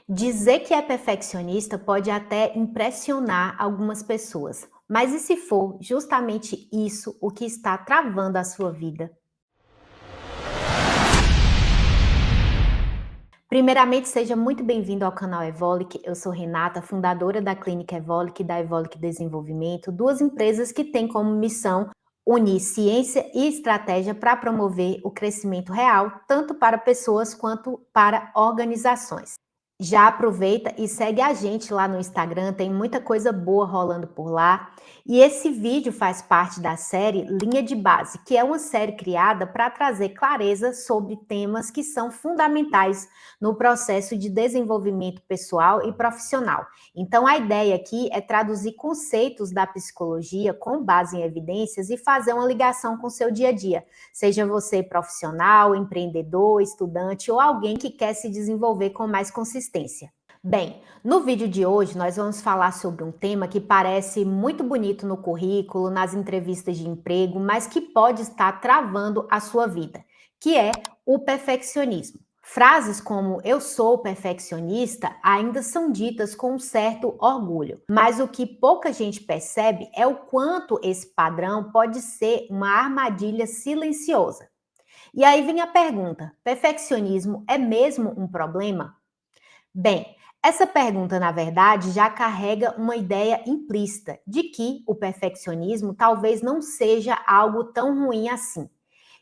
Dizer que é perfeccionista pode até impressionar algumas pessoas, mas e se for justamente isso o que está travando a sua vida? Primeiramente, seja muito bem-vindo ao canal Evolic. Eu sou Renata, fundadora da Clínica Evolic e da Evolic Desenvolvimento, duas empresas que têm como missão unir ciência e estratégia para promover o crescimento real, tanto para pessoas quanto para organizações. Já aproveita e segue a gente lá no Instagram, tem muita coisa boa rolando por lá. E esse vídeo faz parte da série Linha de Base, que é uma série criada para trazer clareza sobre temas que são fundamentais no processo de desenvolvimento pessoal e profissional. Então, a ideia aqui é traduzir conceitos da psicologia com base em evidências e fazer uma ligação com o seu dia a dia, seja você profissional, empreendedor, estudante ou alguém que quer se desenvolver com mais consistência. Bem, no vídeo de hoje nós vamos falar sobre um tema que parece muito bonito no currículo, nas entrevistas de emprego, mas que pode estar travando a sua vida, que é o perfeccionismo. Frases como "eu sou perfeccionista" ainda são ditas com um certo orgulho, mas o que pouca gente percebe é o quanto esse padrão pode ser uma armadilha silenciosa. E aí vem a pergunta: perfeccionismo é mesmo um problema? Bem, essa pergunta, na verdade, já carrega uma ideia implícita de que o perfeccionismo talvez não seja algo tão ruim assim.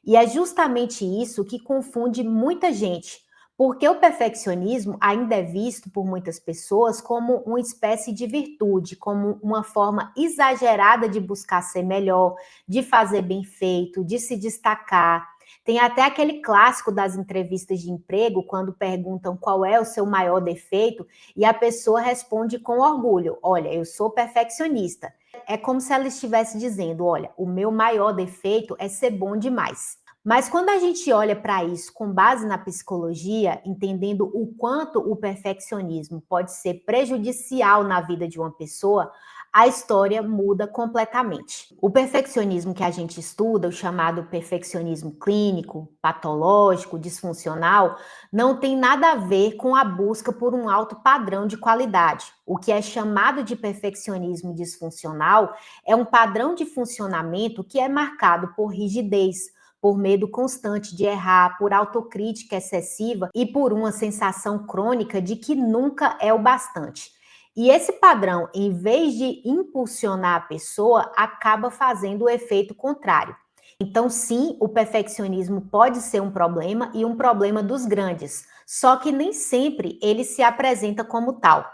E é justamente isso que confunde muita gente, porque o perfeccionismo ainda é visto por muitas pessoas como uma espécie de virtude, como uma forma exagerada de buscar ser melhor, de fazer bem feito, de se destacar. Tem até aquele clássico das entrevistas de emprego, quando perguntam qual é o seu maior defeito, e a pessoa responde com orgulho: "Olha, eu sou perfeccionista". É como se ela estivesse dizendo: "Olha, o meu maior defeito é ser bom demais". Mas quando a gente olha para isso com base na psicologia, entendendo o quanto o perfeccionismo pode ser prejudicial na vida de uma pessoa, a história muda completamente. O perfeccionismo que a gente estuda, o chamado perfeccionismo clínico, patológico, disfuncional, não tem nada a ver com a busca por um alto padrão de qualidade. O que é chamado de perfeccionismo disfuncional é um padrão de funcionamento que é marcado por rigidez, por medo constante de errar, por autocrítica excessiva e por uma sensação crônica de que nunca é o bastante. E esse padrão, em vez de impulsionar a pessoa, acaba fazendo o efeito contrário. Então, sim, o perfeccionismo pode ser um problema e um problema dos grandes, só que nem sempre ele se apresenta como tal.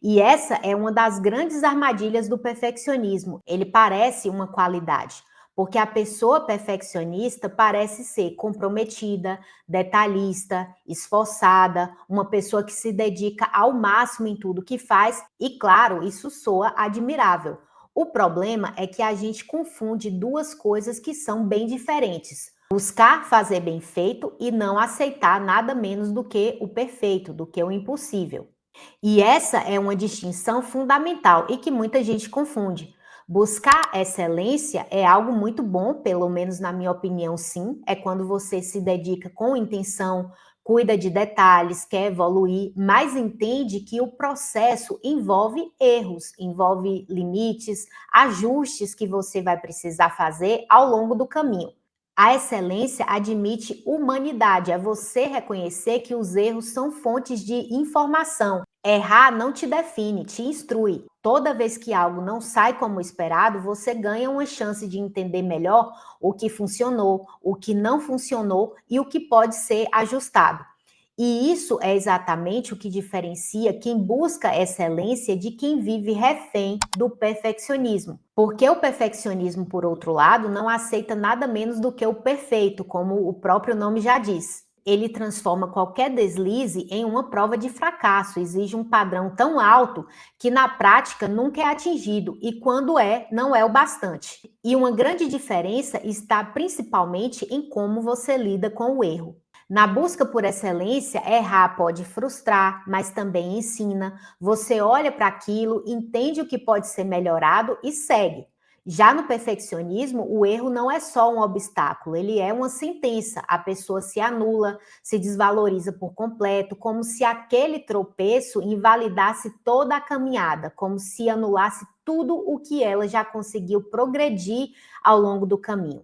E essa é uma das grandes armadilhas do perfeccionismo. Ele parece uma qualidade, porque a pessoa perfeccionista parece ser comprometida, detalhista, esforçada, uma pessoa que se dedica ao máximo em tudo que faz, e claro, isso soa admirável. O problema é que a gente confunde duas coisas que são bem diferentes. Buscar fazer bem feito e não aceitar nada menos do que o perfeito, do que o impossível. E essa é uma distinção fundamental e que muita gente confunde. Buscar excelência é algo muito bom, pelo menos na minha opinião, sim. É quando você se dedica com intenção, cuida de detalhes, quer evoluir, mas entende que o processo envolve erros, envolve limites, ajustes que você vai precisar fazer ao longo do caminho. A excelência admite humanidade, é você reconhecer que os erros são fontes de informação. Errar não te define, te instrui. Toda vez que algo não sai como esperado, você ganha uma chance de entender melhor o que funcionou, o que não funcionou e o que pode ser ajustado. E isso é exatamente o que diferencia quem busca excelência de quem vive refém do perfeccionismo. Porque o perfeccionismo, por outro lado, não aceita nada menos do que o perfeito, como o próprio nome já diz. Ele transforma qualquer deslize em uma prova de fracasso, exige um padrão tão alto que na prática nunca é atingido e quando é, não é o bastante. E uma grande diferença está principalmente em como você lida com o erro. Na busca por excelência, errar pode frustrar, mas também ensina. Você olha para aquilo, entende o que pode ser melhorado e segue. Já no perfeccionismo, o erro não é só um obstáculo, ele é uma sentença. A pessoa se anula, se desvaloriza por completo, como se aquele tropeço invalidasse toda a caminhada, como se anulasse tudo o que ela já conseguiu progredir ao longo do caminho.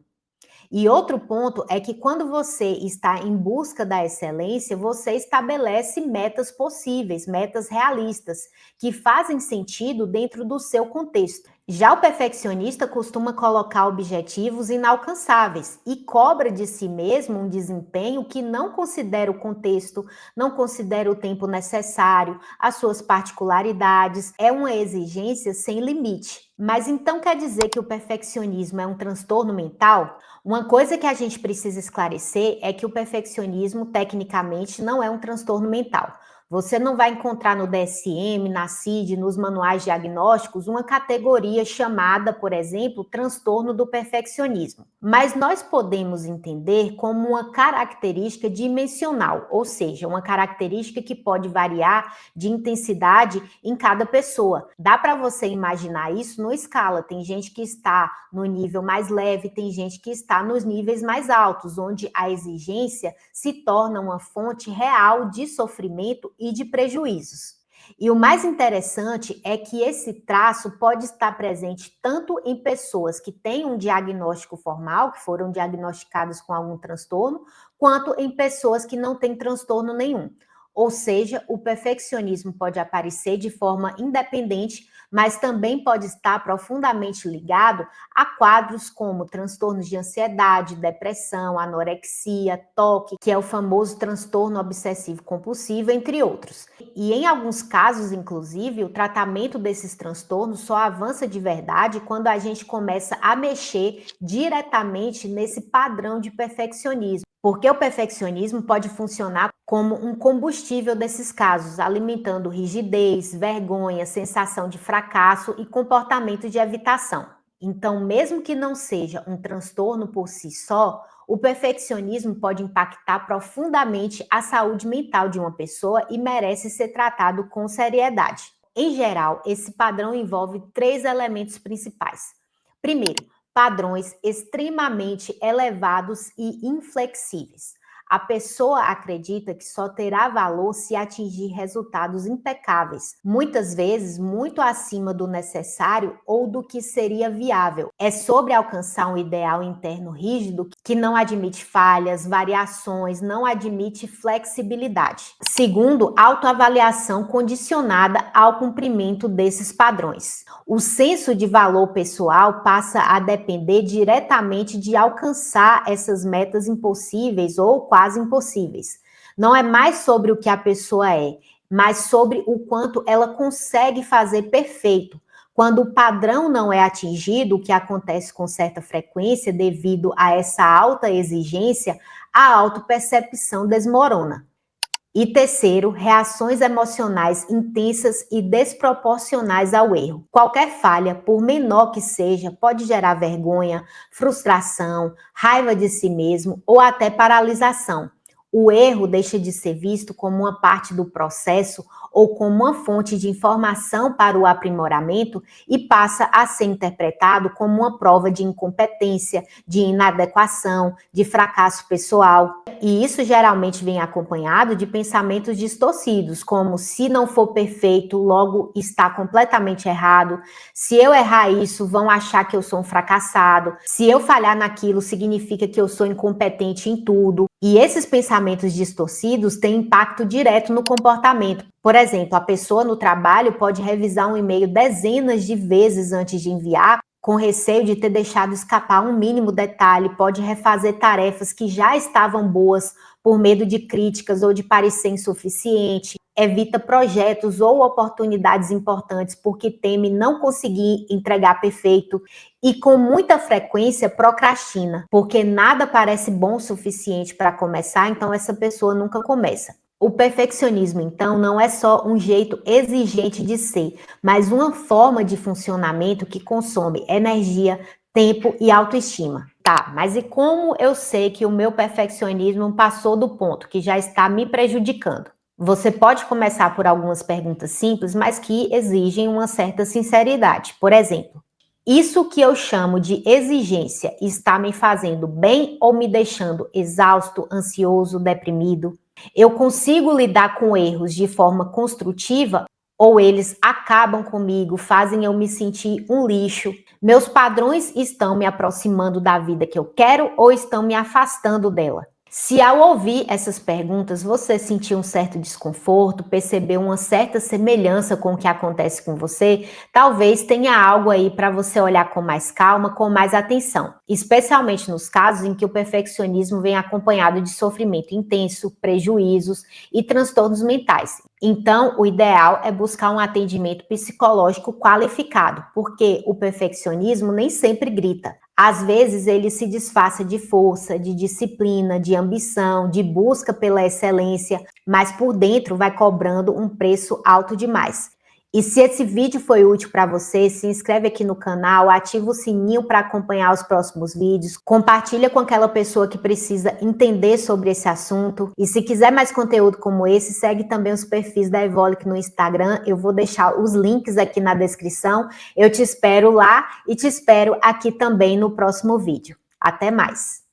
E outro ponto é que quando você está em busca da excelência, você estabelece metas possíveis, metas realistas, que fazem sentido dentro do seu contexto. Já o perfeccionista costuma colocar objetivos inalcançáveis e cobra de si mesmo um desempenho que não considera o contexto, não considera o tempo necessário, as suas particularidades. É uma exigência sem limite. Mas então quer dizer que o perfeccionismo é um transtorno mental? Uma coisa que a gente precisa esclarecer é que o perfeccionismo, tecnicamente, não é um transtorno mental. Você não vai encontrar no DSM, na CID, nos manuais diagnósticos, uma categoria chamada, por exemplo, transtorno do perfeccionismo. Mas nós podemos entender como uma característica dimensional, ou seja, uma característica que pode variar de intensidade em cada pessoa. Dá para você imaginar isso numa escala. Tem gente que está no nível mais leve, tem gente que está nos níveis mais altos, onde a exigência se torna uma fonte real de sofrimento e de prejuízos. E o mais interessante é que esse traço pode estar presente tanto em pessoas que têm um diagnóstico formal, que foram diagnosticadas com algum transtorno, quanto em pessoas que não têm transtorno nenhum. Ou seja, o perfeccionismo pode aparecer de forma independente, mas também pode estar profundamente ligado a quadros como transtornos de ansiedade, depressão, anorexia, TOC, que é o famoso transtorno obsessivo-compulsivo, entre outros. E em alguns casos, inclusive, o tratamento desses transtornos só avança de verdade quando a gente começa a mexer diretamente nesse padrão de perfeccionismo. Porque o perfeccionismo pode funcionar como um combustível desses casos, alimentando rigidez, vergonha, sensação de fracasso e comportamento de evitação. Então, mesmo que não seja um transtorno por si só, o perfeccionismo pode impactar profundamente a saúde mental de uma pessoa e merece ser tratado com seriedade. Em geral, esse padrão envolve 3 elementos principais. Primeiro, padrões extremamente elevados e inflexíveis. A pessoa acredita que só terá valor se atingir resultados impecáveis, muitas vezes muito acima do necessário ou do que seria viável. É sobre alcançar um ideal interno rígido que não admite falhas, variações, não admite flexibilidade. Segundo, autoavaliação condicionada ao cumprimento desses padrões. O senso de valor pessoal passa a depender diretamente de alcançar essas metas impossíveis ou quase impossíveis. Não é mais sobre o que a pessoa é, mas sobre o quanto ela consegue fazer perfeito. Quando o padrão não é atingido, o que acontece com certa frequência devido a essa alta exigência, a autopercepção desmorona. E terceiro, reações emocionais intensas e desproporcionais ao erro. Qualquer falha, por menor que seja, pode gerar vergonha, frustração, raiva de si mesmo ou até paralisação. O erro deixa de ser visto como uma parte do processo ou como uma fonte de informação para o aprimoramento e passa a ser interpretado como uma prova de incompetência, de inadequação, de fracasso pessoal. E isso geralmente vem acompanhado de pensamentos distorcidos, como se não for perfeito, logo está completamente errado. Se eu errar isso, vão achar que eu sou um fracassado. Se eu falhar naquilo, significa que eu sou incompetente em tudo. E esses pensamentos distorcidos têm impacto direto no comportamento. Por exemplo, a pessoa no trabalho pode revisar um e-mail dezenas de vezes antes de enviar, com receio de ter deixado escapar um mínimo detalhe, pode refazer tarefas que já estavam boas por medo de críticas ou de parecer insuficiente, evita projetos ou oportunidades importantes porque teme não conseguir entregar perfeito e com muita frequência procrastina, porque nada parece bom o suficiente para começar, então essa pessoa nunca começa. O perfeccionismo, então, não é só um jeito exigente de ser, mas uma forma de funcionamento que consome energia, tempo e autoestima. Tá, mas e como eu sei que o meu perfeccionismo passou do ponto, que já está me prejudicando? Você pode começar por algumas perguntas simples, mas que exigem uma certa sinceridade. Por exemplo, Isso que eu chamo de exigência está me fazendo bem ou me deixando exausto, ansioso, deprimido? Eu consigo lidar com erros de forma construtiva ou eles acabam comigo, fazem eu me sentir um lixo? Meus padrões estão me aproximando da vida que eu quero ou estão me afastando dela? Se ao ouvir essas perguntas você sentiu um certo desconforto, percebeu uma certa semelhança com o que acontece com você, talvez tenha algo aí para você olhar com mais calma, com mais atenção, especialmente nos casos em que o perfeccionismo vem acompanhado de sofrimento intenso, prejuízos e transtornos mentais. Então, o ideal é buscar um atendimento psicológico qualificado, porque o perfeccionismo nem sempre grita. Às vezes ele se disfarça de força, de disciplina, de ambição, de busca pela excelência, mas por dentro vai cobrando um preço alto demais. E se esse vídeo foi útil para você, se inscreve aqui no canal, ativa o sininho para acompanhar os próximos vídeos, compartilha com aquela pessoa que precisa entender sobre esse assunto. E se quiser mais conteúdo como esse, segue também os perfis da Evolic no Instagram. Eu vou deixar os links aqui na descrição. Eu te espero lá e te espero aqui também no próximo vídeo. Até mais!